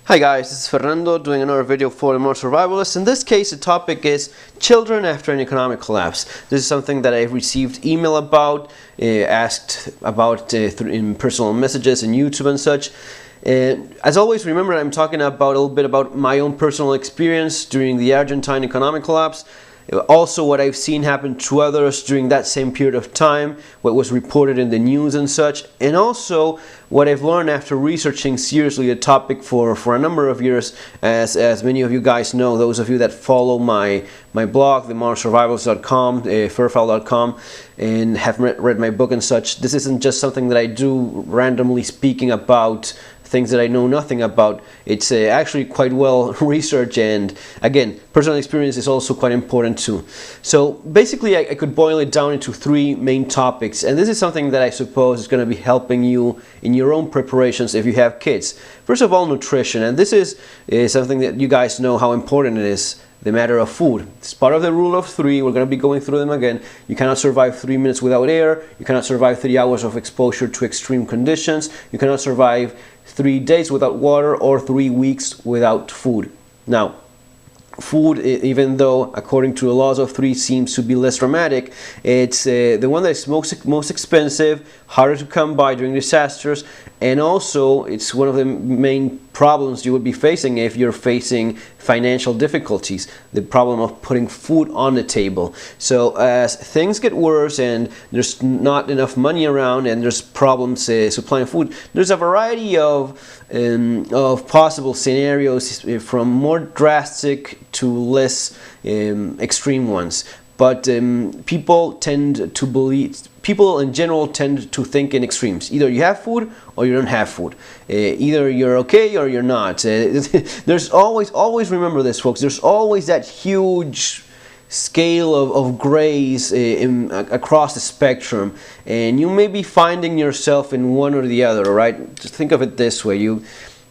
Hi guys, this is Fernando doing another video for the Modern Survivalists. In this case, the topic is children after an economic collapse. This is something that I've received email about, asked about in personal messages and YouTube and such. As always, remember I'm talking about a little bit about my own personal experience during the Argentine economic collapse. Also what I've seen happen to others during that same period of time, what was reported in the news and such, and also what I've learned after researching seriously the topic for a number of years. As many of you guys know, those of you that follow my blog, themodernsurvivalists.com, furfile.com, and have read my book and such, this isn't just something that I do randomly speaking about things that I know nothing about. It's actually quite well researched, and again, personal experience is also quite important too. So basically I could boil it down into three main topics, and this is something that I suppose is going to be helping you in your own preparations if you have kids. First of all, nutrition, and this is something that you guys know how important it is. The matter of food. It's part of the rule of three. We're going to be going through them again. You cannot survive 3 minutes without air. You cannot survive 3 hours of exposure to extreme conditions. You cannot survive 3 days without water or 3 weeks without food. Now, food, even though according to the laws of three seems to be less dramatic, it's the one that is most expensive, harder to come by during disasters, and also it's one of the main problems you would be facing if you're facing financial difficulties, the problem of putting food on the table. So as things get worse and there's not enough money around and there's problems supplying food, there's a variety of possible scenarios, from more drastic to less extreme ones. But people in general tend to think in extremes. Either you have food or you don't have food. Either you're okay or you're not. There's always remember this, folks. There's always that huge scale of grays across the spectrum, and you may be finding yourself in one or the other. Right? Just think of it this way: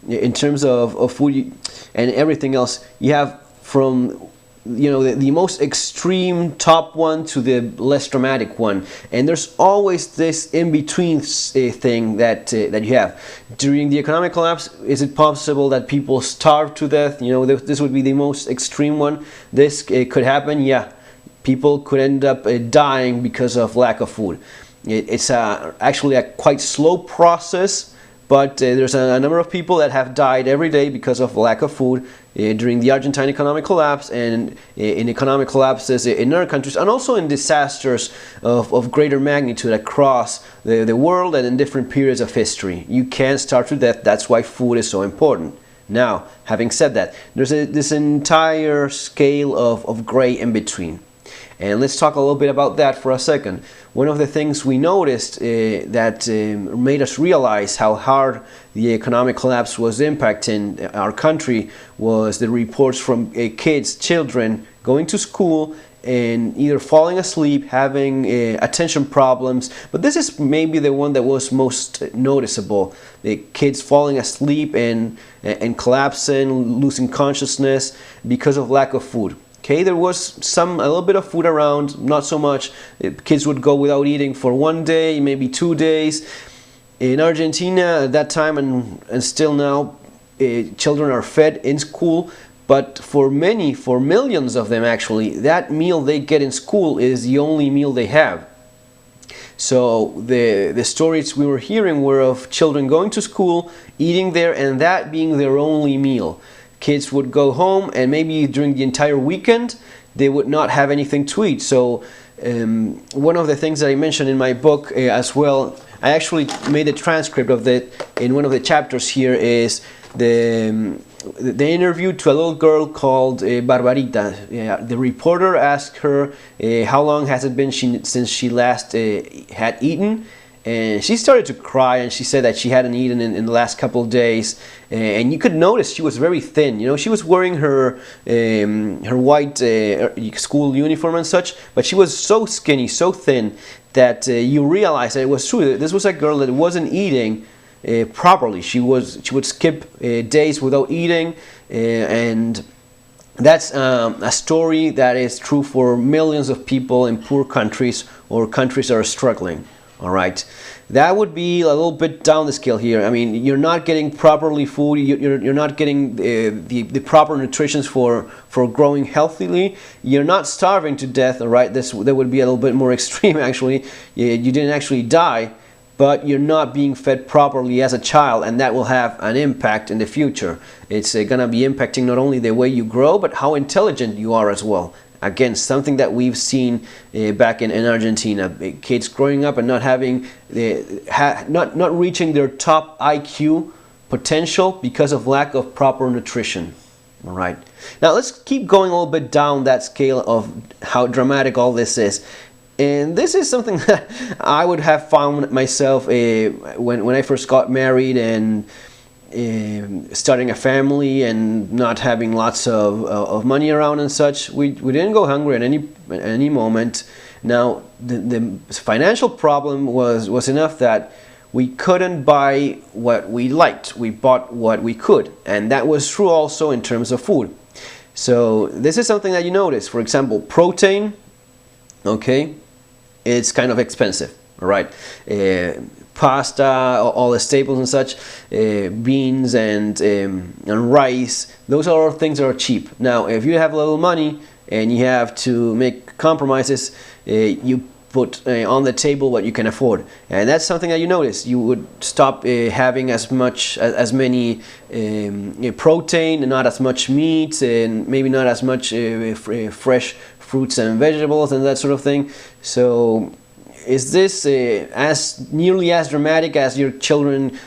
in terms of food and everything else, you have from the most extreme top one to the less dramatic one, and there's always this in-between thing that you have. During the economic collapse, is it possible that people starve to death? This would be the most extreme one. This could happen. Yeah, people could end up dying because of lack of food. It's actually a quite slow process, but there's a number of people that have died every day because of lack of food during the Argentine economic collapse, and in economic collapses in other countries, and also in disasters of greater magnitude across the world and in different periods of history. You can starve to death. That's why food is so important. Now, having said that, there's this entire scale of gray in between. And let's talk a little bit about that for a second. One of the things we noticed that made us realize how hard the economic collapse was impacting our country was the reports from children going to school and either falling asleep, having attention problems. But this is maybe the one that was most noticeable. The kids falling asleep and collapsing, losing consciousness because of lack of food. Okay, there was a little bit of food around, not so much. Kids would go without eating for 1 day, maybe 2 days. In Argentina at that time and still now, children are fed in school, but for millions of them actually, that meal they get in school is the only meal they have. So the stories we were hearing were of children going to school, eating there, and that being their only meal. Kids would go home, and maybe during the entire weekend they would not have anything to eat. So one of the things that I mentioned in my book as well, I actually made a transcript of that in one of the chapters here, is the interview to a little girl called Barbarita. The reporter asked her how long has it been since she last had eaten. And she started to cry, and she said that she hadn't eaten in the last couple of days. And you could notice she was very thin. She was wearing her white school uniform and such, but she was so skinny, so thin, that you realize that it was true. This was a girl that wasn't eating properly. She would skip days without eating, and that's a story that is true for millions of people in poor countries or countries that are struggling. All right. that would be a little bit down the scale here. I mean, you're not getting properly food, you're not getting the proper nutrition for growing healthily. You're not starving to death, all right? That would be a little bit more extreme, actually. You didn't actually die, but you're not being fed properly as a child, and that will have an impact in the future. It's going to be impacting not only the way you grow, but how intelligent you are as well. Again, something that we've seen back in Argentina. Kids growing up and not having, not reaching their top IQ potential because of lack of proper nutrition. All right. Now let's keep going a little bit down that scale of how dramatic all this is. And this is something that I would have found myself when I first got married and starting a family and not having lots of money around and such. We didn't go hungry at any moment. Now the financial problem was enough that we couldn't buy what we liked. We bought what we could, and that was true also in terms of food. So this is something that you notice. For example, protein, okay, it's kind of expensive, all right? Pasta, all the staples and such, beans and rice, those are all things that are cheap. Now, if you have a little money and you have to make compromises, you put on the table what you can afford, and that's something that you notice. You would stop having as many protein, not as much meat, and maybe not as much fresh fruits and vegetables and that sort of thing. So is this as nearly as dramatic as your children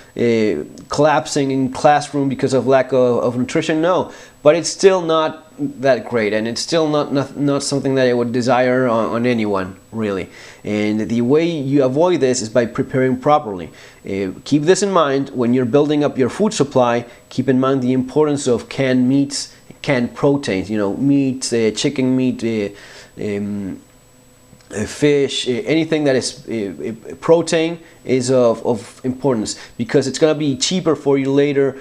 collapsing in classroom because of lack of nutrition? No, but it's still not that great, and it's still not something that I would desire on anyone, really. And the way you avoid this is by preparing properly. Keep this in mind when you're building up your food supply. Keep in mind the importance of canned meats, canned proteins, meat, chicken meat, fish, anything that is protein is of importance, because it's going to be cheaper for you later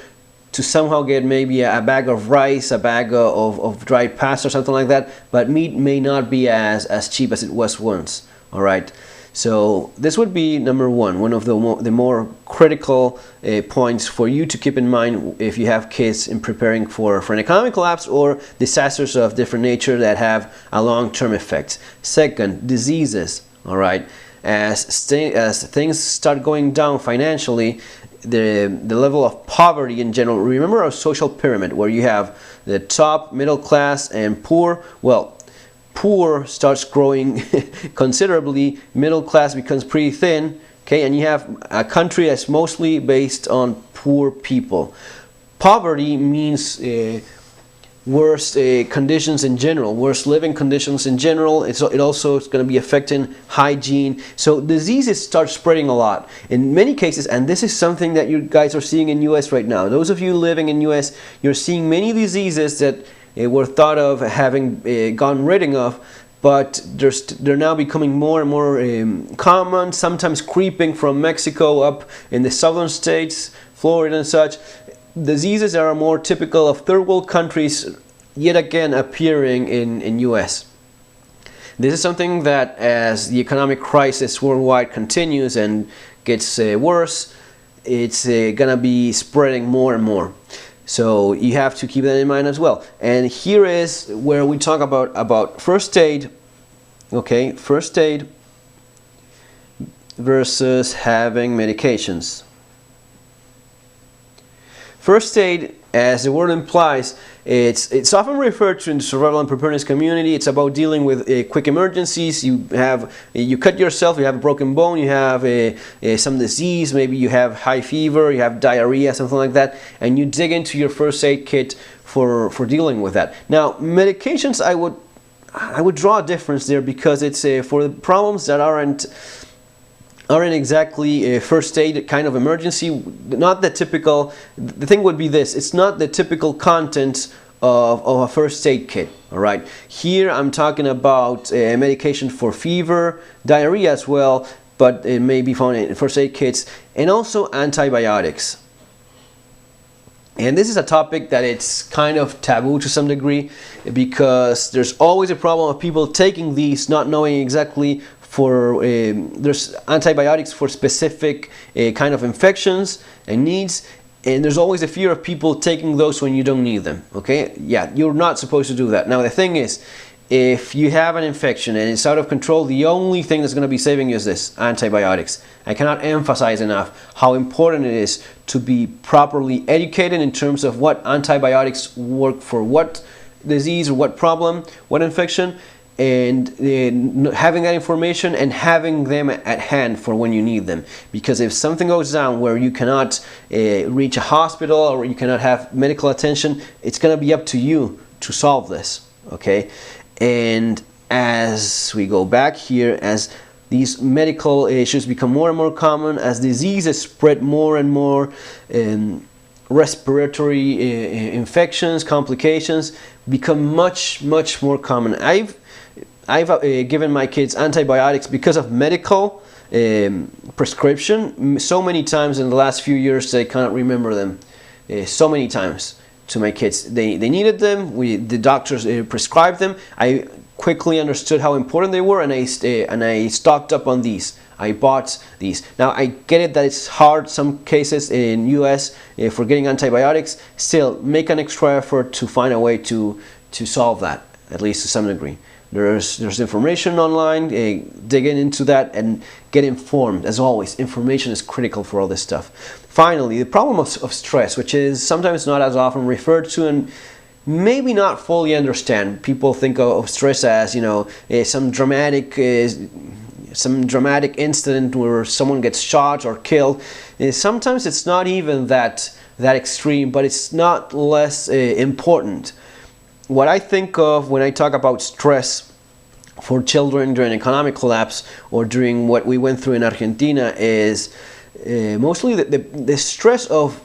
to somehow get maybe a bag of rice, a bag of dried pasta or something like that, but meat may not be as cheap as it was once. All right. So this would be number one of the more critical points for you to keep in mind if you have kids in preparing for an economic collapse or disasters of different nature that have a long-term effect. Second, diseases. All right, as things start going down financially, the level of poverty in general. Remember our social pyramid where you have the top, middle class, and poor. Well, poor starts growing considerably, middle class becomes pretty thin, okay, and you have a country that's mostly based on poor people. Poverty means worse conditions in general, worse living conditions in general. It also is going to be affecting hygiene. So diseases start spreading a lot in many cases, and this is something that you guys are seeing in US right now. Those of you living in US, you're seeing many diseases that were thought of having gotten rid of, but they're now becoming more and more common, sometimes creeping from Mexico up in the southern states, Florida and such. Diseases that are more typical of third world countries yet again appearing in US. This is something that as the economic crisis worldwide continues and gets worse, it's gonna be spreading more and more. So you have to keep that in mind as well. And here is where we talk about first aid. Okay, first aid versus having medications. First aid, as the word implies, it's often referred to in the survival and preparedness community. It's about dealing with quick emergencies. You cut yourself, you have a broken bone, you have some disease, maybe you have high fever, you have diarrhea, something like that, and you dig into your first aid kit for dealing with that. Now, medications, I would draw a difference there, because it's for the problems that aren't exactly a first aid kind of emergency. Not the typical, the thing would be this, it's not the typical content of a first aid kit. All right, here I'm talking about medication for fever, diarrhea as well, but it may be found in first aid kits, and also antibiotics. And this is a topic that it's kind of taboo to some degree, because there's always a problem of people taking these not knowing exactly for there's antibiotics for specific kind of infections and needs, and there's always a fear of people taking those when you don't need them. Okay, yeah, you're not supposed to do that. Now the thing is, if you have an infection and it's out of control, the only thing that's going to be saving you is this, antibiotics. I cannot emphasize enough how important it is to be properly educated in terms of what antibiotics work for what disease or what problem, what infection, and having that information and having them at hand for when you need them. Because if something goes down where you cannot reach a hospital or you cannot have medical attention, it's going to be up to you to solve this. Okay. And as we go back here, as these medical issues become more and more common, as diseases spread more and more, respiratory infections, complications become much more common. I've given my kids antibiotics because of medical prescription so many times in the last few years I cannot remember them. So many times to my kids. They needed them. The doctors prescribed them. I quickly understood how important they were, and I stocked up on these. I bought these. Now I get it that it's hard some cases in US for getting antibiotics. Still, make an extra effort to find a way to solve that, at least to some degree. There's information online. Dig into that and get informed. As always, information is critical for all this stuff. Finally, the problem of stress, which is sometimes not as often referred to and maybe not fully understand. People think of stress as, you know, some dramatic incident where someone gets shot or killed. Sometimes it's not even that extreme, but it's not less important. What I think of when I talk about stress for children during economic collapse or during what we went through in Argentina is mostly the stress of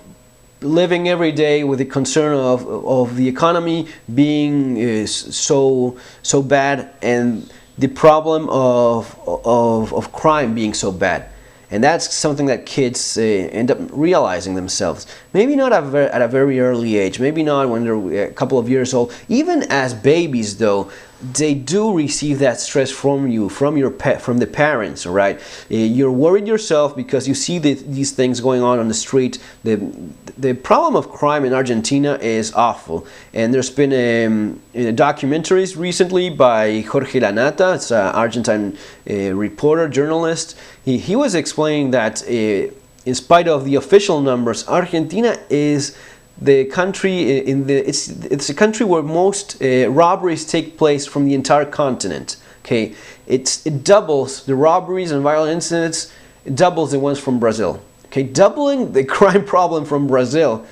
living every day with the concern of the economy being so bad, and the problem of crime being so bad. And that's something that kids end up realizing themselves. Maybe not at a very early age, maybe not when they're a couple of years old. Even as babies, though, they do receive that stress from you, from the parents, all right? You're worried yourself because you see these things going on the street. The problem of crime in Argentina is awful. And there's been documentaries recently by Jorge Lanata, it's an Argentine reporter, journalist. He was explaining that in spite of the official numbers, Argentina is the country it's a country where most robberies take place from the entire continent. Okay, it doubles the robberies and violent incidents. It doubles the ones from Brazil. Okay, doubling the crime problem from Brazil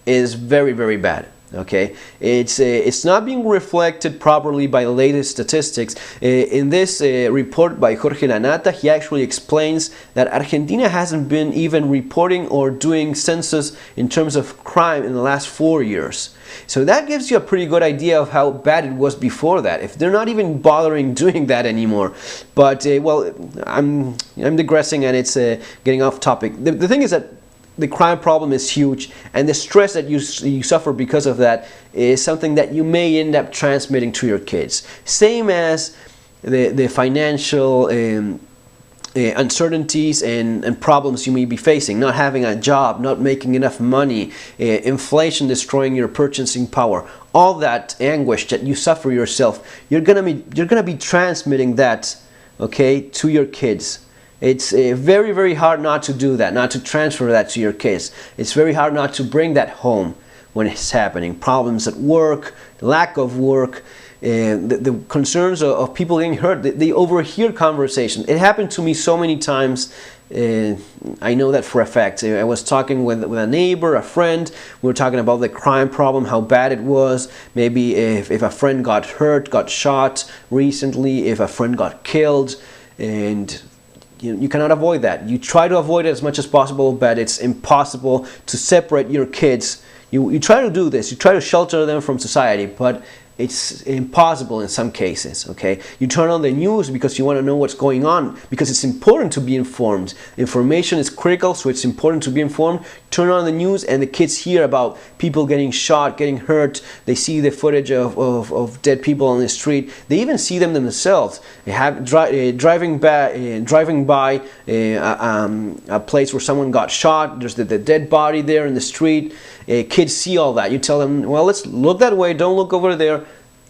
is very bad. Okay, it's not being reflected properly by the latest statistics. In this report by Jorge Lanata, he actually explains that Argentina hasn't been even reporting or doing census in terms of crime in the last 4 years. So that gives you a pretty good idea of how bad it was before that, if they're not even bothering doing that anymore. But well, I'm digressing and it's getting off topic. The thing is that the crime problem is huge, and the stress that you suffer because of that is something that you may end up transmitting to your kids. Same as the financial uncertainties and problems you may be facing, not having a job, not making enough money, inflation destroying your purchasing power. All that anguish that you suffer yourself, you're gonna be transmitting that, okay, to your kids. It's very hard not to do that, not to transfer that to your kids. It's very hard not to bring that home when it's happening. Problems at work, lack of work, the concerns of people getting hurt. They overhear conversations. It happened to me so many times. I know that for a fact. I was talking with a neighbor, a friend. We were talking about the crime problem, how bad it was. Maybe if a friend got hurt, got shot recently, if a friend got killed, and you cannot avoid that. You try to avoid it as much as possible, but it's impossible to separate your kids. You try to do this. You try to shelter them from society, but it's impossible in some cases. Okay, you turn on the news because you want to know what's going on, because it's important to be informed. Information is critical, so it's important to be informed. Turn on the news and the kids hear about people getting shot, getting hurt. They see the footage of dead people on the street. They even see them themselves. They have driving by a place where someone got shot. There's the dead body there in the street. Kids see all that. You tell them, well, let's look that way, don't look over there.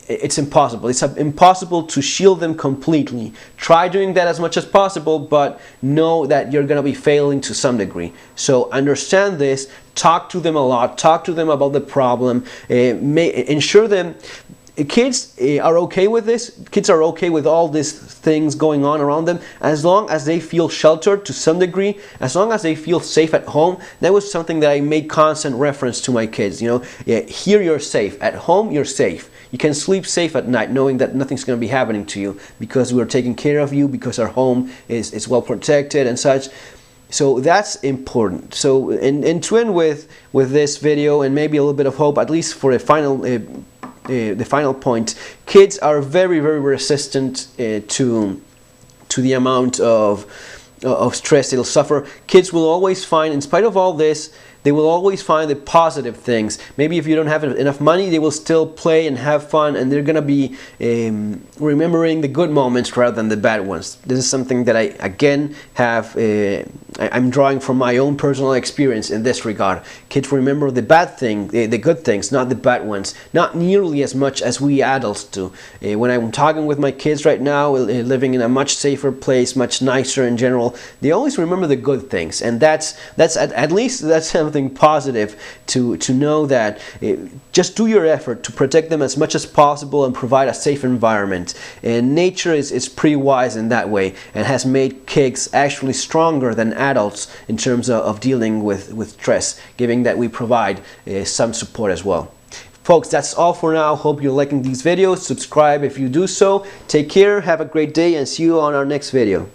It's impossible. It's impossible to shield them completely. Try doing that as much as possible, but know that you're going to be failing to some degree. So understand this, talk to them a lot, talk to them about the problem, ensure them. Kids are okay with this. Kids are okay with all these things going on around them as long as they feel sheltered to some degree, as long as they feel safe at home. That was something that I made constant reference to my kids. Here you're safe. At home you're safe. You can sleep safe at night knowing that nothing's going to be happening to you because we're taking care of you, because our home is well protected and such. So that's important. So and to end with this video and maybe a little bit of hope, at least for a the final point, kids are very, very resistant to the amount of stress they'll suffer. Kids will always find, in spite of all this, they will always find the positive things. Maybe if you don't have enough money, they will still play and have fun, and they're going to be remembering the good moments rather than the bad ones. This is something that I, again, I'm drawing from my own personal experience in this regard. Kids remember the bad thing, the good things, not the bad ones. Not nearly as much as we adults do. When I'm talking with my kids right now, living in a much safer place, much nicer in general, they always remember the good things, and that's at least that's something positive to know that just do your effort to protect them as much as possible and provide a safe environment. And nature is pretty wise in that way and has made kids actually stronger than adults in terms of dealing with stress, given that we provide some support as well. Folks, that's all for now. Hope you're liking these videos. Subscribe if you do so. Take care, have a great day, and see you on our next video.